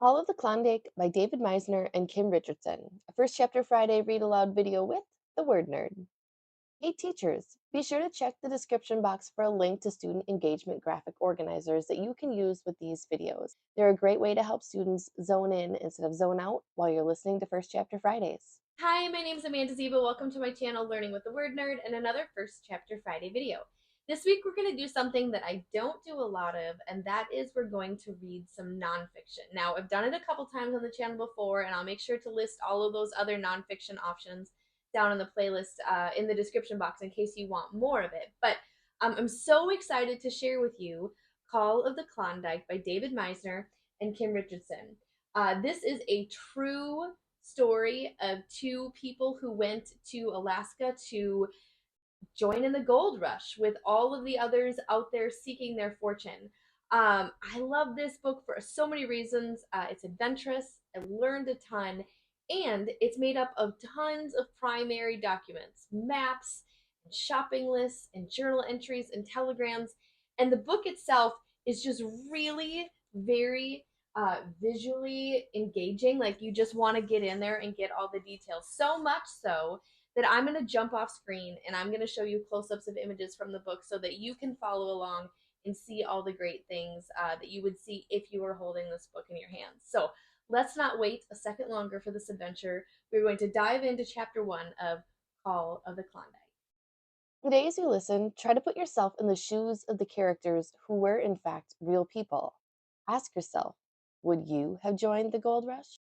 All of the Klondike by David Meisner and Kim Richardson, a first chapter Friday read aloud video with the Word Nerd. Hey teachers, be sure to check the description box for a link to student engagement graphic organizers that you can use with these videos. They're a great way to help students zone in instead of zone out while you're listening to First Chapter Fridays. Hi, my name is Zieba. Welcome to my channel, Learning with the Word Nerd, and another First Chapter Friday video. This week we're going to do something that I don't do a lot of, and that is we're going to read some nonfiction. Now, I've done it a couple times on the channel before, and I'll make sure to list all of those other nonfiction options down in the playlist in the description box in case you want more of it. But I'm so excited to share with you Call of the Klondike by David Meisner and Kim Richardson. This is a true story of two people who went to Alaska to join in the gold rush with all of the others out there seeking their fortune. I love this book for so many reasons. It's adventurous, I learned a ton, and it's made up of tons of primary documents, maps, and shopping lists, and journal entries, and telegrams. And the book itself is just really very visually engaging. Like you just want to get in there and get all the details. So much so that I'm going to jump off screen and I'm going to show you close ups of images from the book so that you can follow along and see all the great things that you would see if you were holding this book in your hands. So let's not wait a second longer for this adventure. We're going to dive into chapter 1 of Call of the Klondike. Today, as you listen, try to put yourself in the shoes of the characters who were, in fact, real people. Ask yourself, would you have joined the gold rush?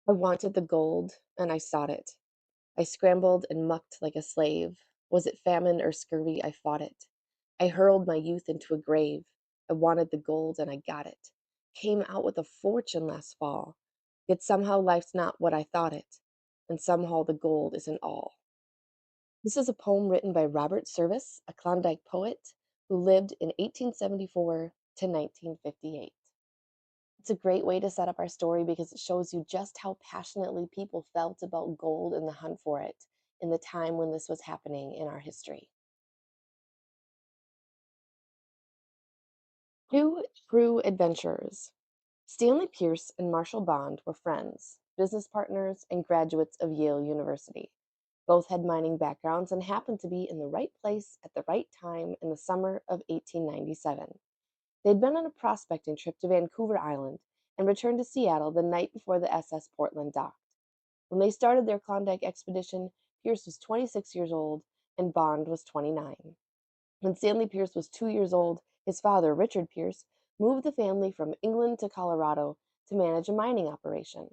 I wanted the gold, and I sought it. I scrambled and mucked like a slave. Was it famine or scurvy, I fought it. I hurled my youth into a grave. I wanted the gold, and I got it. Came out with a fortune last fall. Yet somehow life's not what I thought it, and somehow the gold isn't all. This is a poem written by Robert Service, a Klondike poet who lived in 1874 to 1958. It's a great way to set up our story because it shows you just how passionately people felt about gold and the hunt for it in the time when this was happening in our history. Two true adventurers. Stanley Pearce and Marshall Bond were friends, business partners, and graduates of Yale University. Both had mining backgrounds and happened to be in the right place at the right time in the summer of 1897. They'd been on a prospecting trip to Vancouver Island and returned to Seattle the night before the SS Portland docked. When they started their Klondike expedition, Pearce was 26 years old and Bond was 29. When Stanley Pearce was 2 years old, his father, Richard Pearce, moved the family from England to Colorado to manage a mining operation.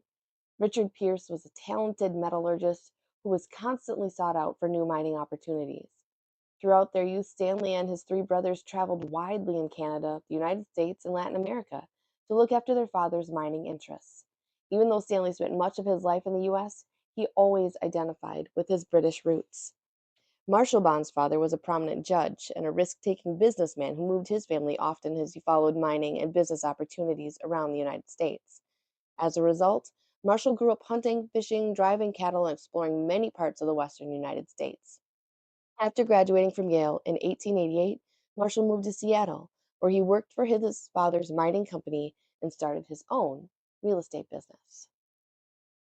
Richard Pearce was a talented metallurgist who was constantly sought out for new mining opportunities. Throughout their youth, Stanley and his three brothers traveled widely in Canada, the United States, and Latin America to look after their father's mining interests. Even though Stanley spent much of his life in the US, he always identified with his British roots. Marshall Bond's father was a prominent judge and a risk taking businessman who moved his family often as he followed mining and business opportunities around the United States. As a result, Marshall grew up hunting, fishing, driving cattle, and exploring many parts of the western United States. After graduating from Yale in 1888, Marshall moved to Seattle, where he worked for his father's mining company and started his own real estate business.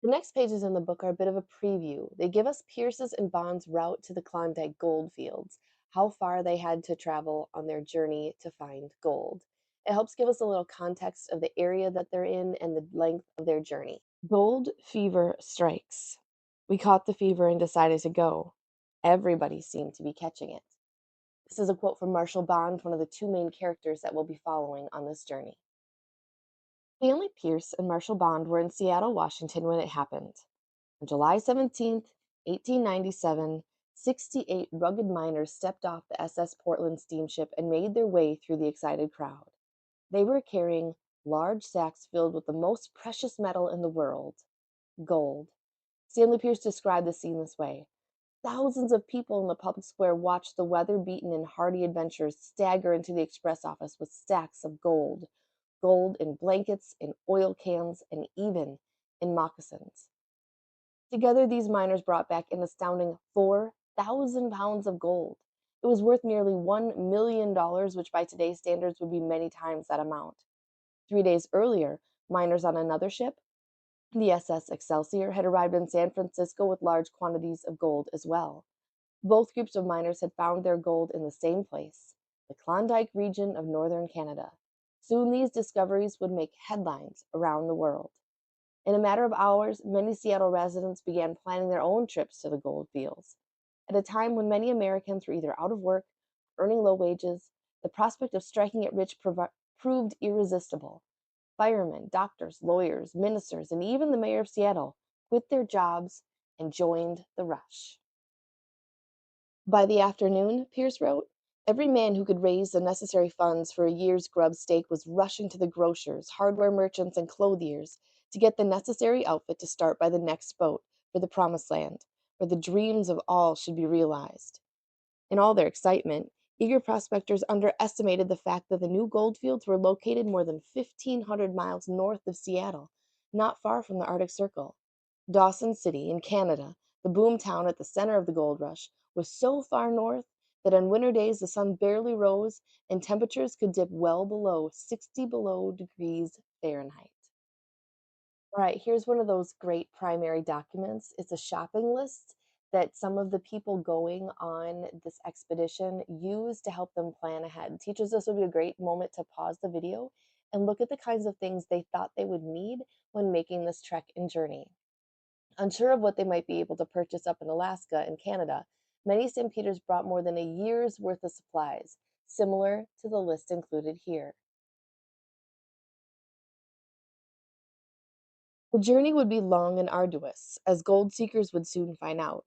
The next pages in the book are a bit of a preview. They give us Pearce's and Bond's route to the Klondike gold fields, how far they had to travel on their journey to find gold. It helps give us a little context of the area that they're in and the length of their journey. Gold fever strikes. We caught the fever and decided to go. Everybody seemed to be catching it. This is a quote from Marshall Bond, one of the two main characters that we'll be following on this journey. Stanley Pearce and Marshall Bond were in Seattle, Washington when it happened. On July 17th, 1897, 68 rugged miners stepped off the SS Portland steamship and made their way through the excited crowd. They were carrying large sacks filled with the most precious metal in the world, gold. Stanley Pearce described the scene this way. Thousands of people in the public square watched the weather-beaten and hardy adventurers stagger into the express office with stacks of gold. Gold in blankets, in oil cans, and even in moccasins. Together, these miners brought back an astounding 4,000 pounds of gold. It was worth nearly $1 million, which by today's standards would be many times that amount. 3 days earlier, Miners on another ship, the SS Excelsior, had arrived in San Francisco with large quantities of gold as well. Both groups of miners had found their gold in the same place, the Klondike region of northern Canada. Soon these discoveries would make headlines around the world. In a matter of hours, many Seattle residents began planning their own trips to the gold fields. At a time when many Americans were either out of work, earning low wages, the prospect of striking it rich proved irresistible. Firemen, doctors, lawyers, ministers, and even the mayor of Seattle quit their jobs and joined the rush. By the afternoon, Pearce wrote, every man who could raise the necessary funds for a year's grub stake was rushing to the grocers, hardware merchants, and clothiers to get the necessary outfit to start by the next boat for the promised land, where the dreams of all should be realized. In all their excitement, eager prospectors underestimated the fact that the new goldfields were located more than 1,500 miles north of Seattle, not far from the Arctic Circle. Dawson City, in Canada, the boom town at the center of the gold rush, was so far north that on winter days the sun barely rose and temperatures could dip well below 60 below degrees Fahrenheit. All right, here's one of those great primary documents. It's a shopping list that some of the people going on this expedition use to help them plan ahead. Teachers, this would be a great moment to pause the video and look at the kinds of things they thought they would need when making this trek and journey. Unsure of what they might be able to purchase up in Alaska and Canada, many stampeders brought more than a year's worth of supplies, similar to the list included here. The journey would be long and arduous, as gold seekers would soon find out.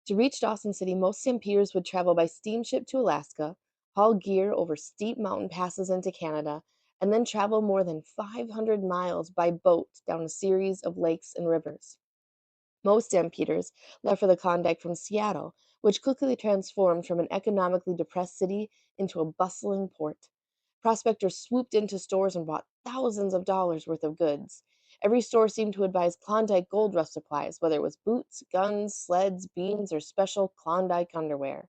To reach Dawson City, most stampeders would travel by steamship to Alaska, haul gear over steep mountain passes into Canada, and then travel more than 500 miles by boat down a series of lakes and rivers. Most stampeders left for the Klondike from Seattle, which quickly transformed from an economically depressed city into a bustling port. Prospectors swooped into stores and bought thousands of dollars worth of goods. Every store seemed to advise Klondike gold rush supplies, whether it was boots, guns, sleds, beans, or special Klondike underwear.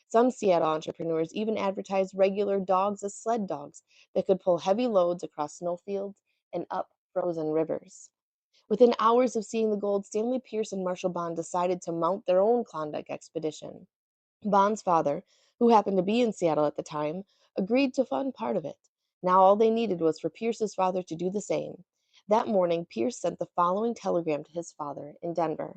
Some Seattle entrepreneurs even advertised regular dogs as sled dogs that could pull heavy loads across snowfields and up frozen rivers. Within hours of seeing the gold, Stanley Pearce and Marshall Bond decided to mount their own Klondike expedition. Bond's father, who happened to be in Seattle at the time, agreed to fund part of it. Now all they needed was for Pearce's father to do the same. That morning, Pearce sent the following telegram to his father in Denver.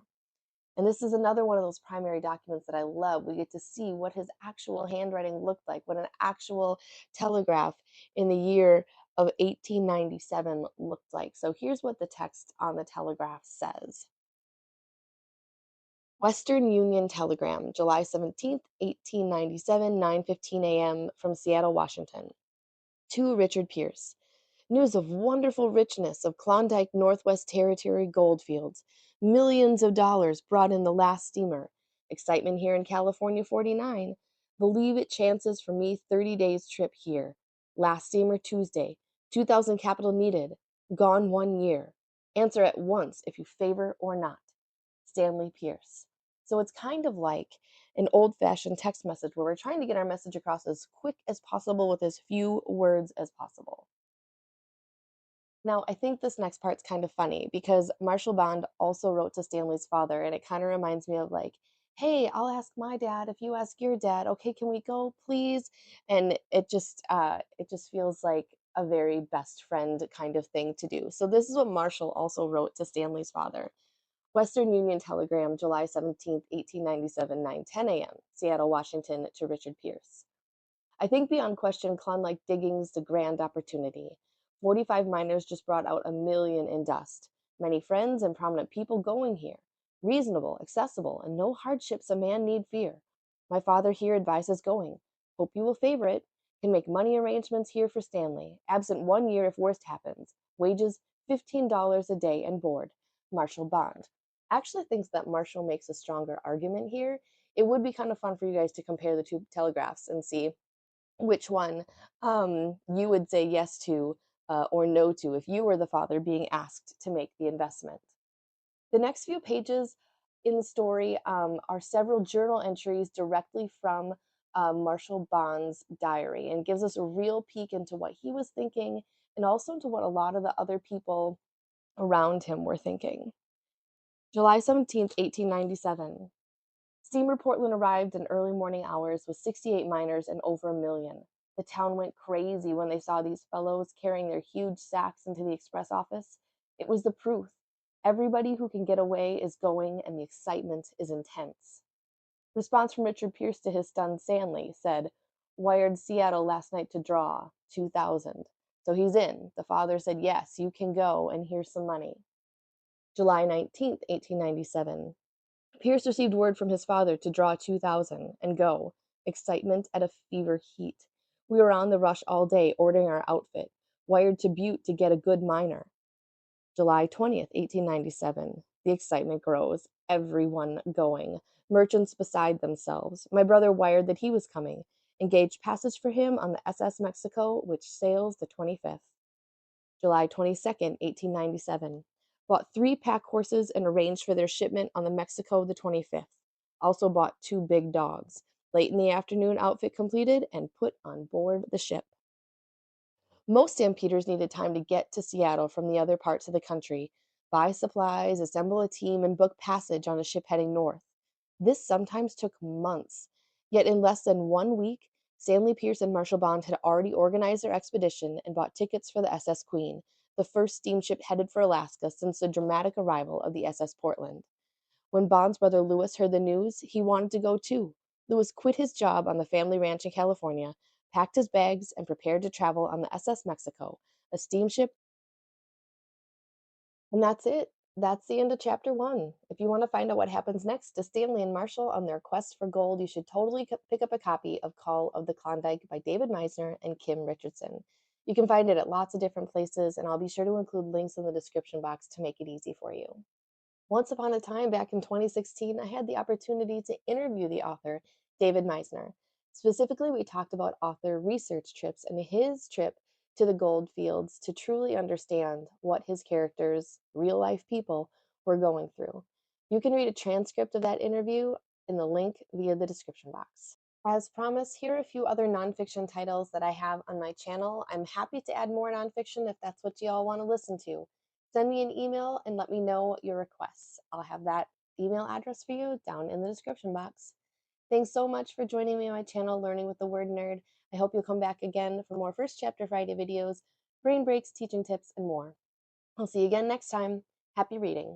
And this is another one of those primary documents that I love. We get to see what his actual handwriting looked like, what an actual telegraph in the year of 1897 looked like. So here's what the text on the telegraph says. Western Union Telegram, July 17th, 1897, 9:15 a.m. from Seattle, Washington. To Richard Pearce. News of wonderful richness of Klondike Northwest Territory goldfields. Millions of dollars brought in the last steamer. Excitement here in California 49. Believe it chances for me 30 days trip here. Last steamer Tuesday. 2,000 capital needed. Gone 1 year. Answer at once if you favor or not. Stanley Pearce. So it's kind of like an old-fashioned text message where we're trying to get our message across as quick as possible with as few words as possible. Now, I think this next part's kind of funny because Marshall Bond also wrote to Stanley's father, and it kind of reminds me of like, "Hey, I'll ask my dad if you ask your dad. Okay, can we go, please?" And it just feels like a very best friend kind of thing to do. So this is what Marshall also wrote to Stanley's father. Western Union Telegram, July 17th, 1897, 9:10 a.m., Seattle, Washington, to Richard Pearce. I think beyond question, Klondike digging's a grand opportunity. 45 miners just brought out 1 million in dust. Many friends and prominent people going here. Reasonable, accessible, and no hardships a man need fear. My father here advises going. Hope you will favor it. Can make money arrangements here for Stanley. Absent 1 year if worst happens. Wages $15 a day and board. Marshall Bond. Actually thinks that Marshall makes a stronger argument here. It would be kind of fun for you guys to compare the two telegraphs and see which one you would say yes to or no to if you were the father being asked to make the investment. The next few pages in the story are several journal entries directly from Marshall Bond's diary and gives us a real peek into what he was thinking and also into what a lot of the other people around him were thinking. July 17th, 1897. Steamer Portland arrived in early morning hours with 68 miners and over a million. The town went crazy when they saw these fellows carrying their huge sacks into the express office. It was the proof. Everybody who can get away is going, and the excitement is intense. Response from Richard Pearce to his son Stanley said, "Wired Seattle last night to draw 2,000. So he's in. The father said, yes, you can go, and here's some money." July 19th, 1897. Pearce received word from his father to draw 2,000 and go. Excitement at a fever heat. We were on the rush all day ordering our outfit. Wired to Butte to get a good miner. July 20th, 1897. The excitement grows. Everyone going. Merchants beside themselves. My brother wired that he was coming. Engaged passage for him on the SS Mexico, which sails the 25th. July 22nd, 1897. Bought 3 pack horses and arranged for their shipment on the Mexico the 25th. Also bought 2 big dogs. Late in the afternoon, outfit completed and put on board the ship. Most stampeders needed time to get to Seattle from the other parts of the country, buy supplies, assemble a team, and book passage on a ship heading north. This sometimes took months. Yet in less than 1 week, Stanley Pearce and Marshall Bond had already organized their expedition and bought tickets for the SS Queen, the first steamship headed for Alaska since the dramatic arrival of the SS Portland. When Bond's brother Louis heard the news, he wanted to go too. Louis quit his job on the family ranch in California, packed his bags, and prepared to travel on the SS Mexico, a steamship. And that's it. That's the end of chapter 1. If you want to find out what happens next to Stanley and Marshall on their quest for gold, you should totally pick up a copy of Call of the Klondike by David Meisner and Kim Richardson. You can find it at lots of different places, and I'll be sure to include links in the description box to make it easy for you. Once upon a time, back in 2016, I had the opportunity to interview the author, David Meisner. Specifically, we talked about author research trips and his trip to the gold fields to truly understand what his characters, real life people, were going through. You can read a transcript of that interview in the link via the description box. As promised, here are a few other nonfiction titles that I have on my channel. I'm happy to add more nonfiction if that's what you all want to listen to. Send me an email and let me know your requests. I'll have that email address for you down in the description box. Thanks so much for joining me on my channel, Learning with the Word Nerd. I hope you'll come back again for more First Chapter Friday videos, brain breaks, teaching tips, and more. I'll see you again next time. Happy reading.